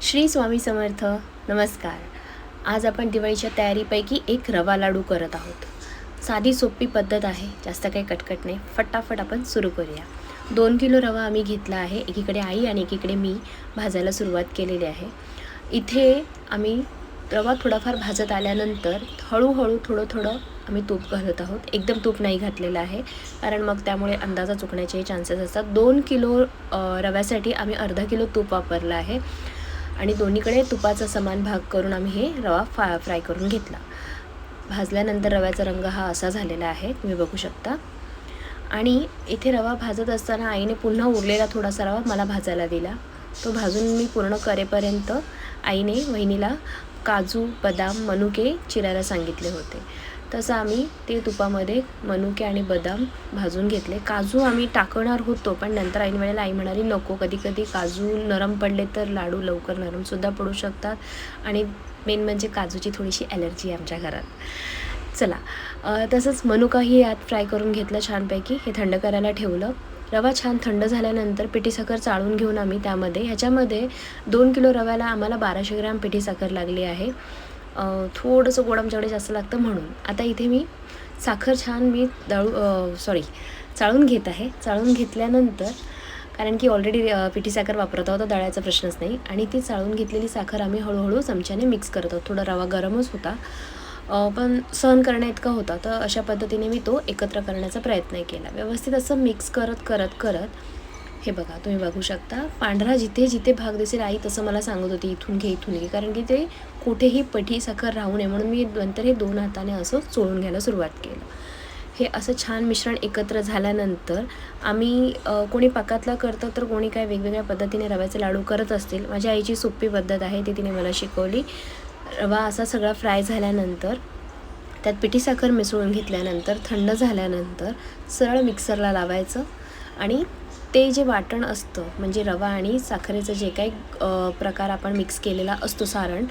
श्री स्वामी समर्थ. नमस्कार. आज आपण दिवाळीच्या तयारीपैकी एक रवा लाडू करत आहोत. साधी सोपी पद्धत आहे, जास्त काही कटकट नाही. फटाफट आपण सुरू करूया. 2 किलो रवा आम्ही घेतला आहे. एकीकडे आई आणि एकीकडे मी भाजायला सुरुवात केलेली आहे. इथे आम्ही रवा थोडाफार भाजत आल्यानंतर हळूहळू थोडं आम्ही तूप घालत आहोत. एकदम तूप नाही घातलेलं आहे, कारण मग त्यामुळे अंदाजा चुकण्याचे चान्सेस असतात. 2 किलो रव्यासाठी आम्ही अर्धा किलो तूप वापरलं आहे आणि दोन्हीकडे तुपाचा समान भाग करून आम्ही हे रवा फ्राय करून घेतला. भाजल्यानंतर रव्याचा रंग हा असा झालेला आहे, तुम्ही बघू शकता. आणि इथे रवा भाजत असताना आईने पुन्हा उरलेला थोडासा रवा मला भाजायला दिला. तो भाजून मी पूर्ण करेपर्यंत आईने वहिनीला काजू, बदाम, मनुके चिरायला सांगितले होते. तसं आम्ही ते तुपामध्ये मनुके आणि बदाम भाजून घेतले. काजू आम्ही टाकणार होतो, पण नंतर ऐन वेळेला आई म्हणाली नको, कधी कधी काजू नरम पडले तर लाडू लवकर नरमसुद्धा पडू शकतात आणि मेन म्हणजे काजूची थोडीशी ॲलर्जी आहे आमच्या घरात. चला, तसंच मनुकाही यात फ्राय करून घेतलं छानपैकी. हे थंड करायला ठेवलं. रवा छान थंड झाल्यानंतर पिठी साखर चाळून घेऊन आम्ही ह्याच्यामध्ये 2 किलो रव्याला आम्हाला 1200 ग्रॅम पिठी साखर लागली आहे. थोडंसं गोड आमच्याकडे जास्त लागतं म्हणून. आता इथे मी साखर छान मी चाळून घेत आहे. चाळून घेतल्यानंतर, कारण की ऑलरेडी पिठी साखर वापरत आहोत तर दळायचा प्रश्नच नाही. आणि ती चाळून घेतलेली साखर आम्ही हळूहळू चमच्याने मिक्स करत आहोत. थोडा रवा गरमच होता, पण सहन करण्या इतका होता, तर अशा पद्धतीने मी तो एकत्र करण्याचा प्रयत्न केला. व्यवस्थित असं मिक्स करत हे बघा, तुम्ही बघू शकता पांढरा जिथे भाग दिसेल आई तसं मला सांगत होती इथून घे, कारण की ते कुठेही पिठी साखर राहू नये म्हणून मी नंतर हे 2 हाताने असं चोळून घ्यायला सुरुवात केलं. हे असं छान मिश्रण एकत्र झाल्यानंतर आम्ही कोणी पाकातला करतं तर कोणी काय वेगवेगळ्या पद्धतीने रव्याचे लाडू करत असतील. माझ्या आईची सोपी पद्धत आहे, ती तिने मला शिकवली. रवा असा सगळा फ्राय झाल्यानंतर त्यात पिठी साखर मिसळून घेतल्यानंतर थंड झाल्यानंतर सरळ मिक्सरला लावायचं आणि ते जे वाटण असतं, म्हणजे रवा आणि साखरेचं जे काही प्रकार आपण मिक्स केलेला असतो सारण,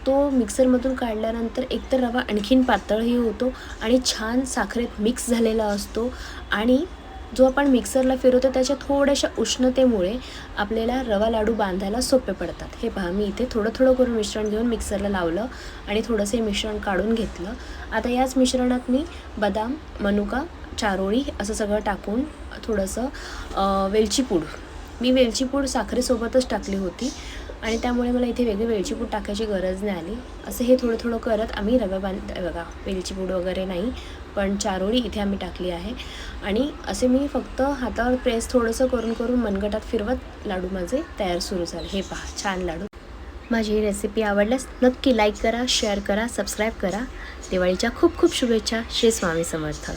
तो मिक्सरमधून काढल्यानंतर एकतर रवा आणखीन पातळही होतो आणि छान साखरेत मिक्स झालेला असतो. आणि जो आपण मिक्सरला फिरवतो त्याच्या थोड्याशा उष्णतेमुळे आपल्याला रवा लाडू बांधायला सोपे पडतात. हे पहा, मी इथे थोडं करून मिश्रण घेऊन मिक्सरला लावलं आणि थोडंसं हे मिश्रण काढून घेतलं. आता मिश्रणात मी बदाम, मनुका, चारोळी असं सगळं टाकून थोडंसं वेलची पूड साखरेसोबतच टाकली होती आणि त्यामुळे मला इथे वेगळी वेलची पूड टाकायची गरज नाही आली. असं हे थोडं करत आम्ही रवा बघा, वेलची पूड वगैरे नाही, पण चारोळी इथे आम्ही टाकली आहे. आणि असे मी फक्त हातावर प्रेस थोडंसं करून मनगटात फिरवत लाडू माझे तयार सुरू झाले. हे पहा, छान लाडू. माझी ही रेसिपी आवडल्यास नक्की लाईक करा, शेअर करा, सबस्क्राईब करा. दिवाळीच्या खूप शुभेच्छा. श्री स्वामी समर्थ.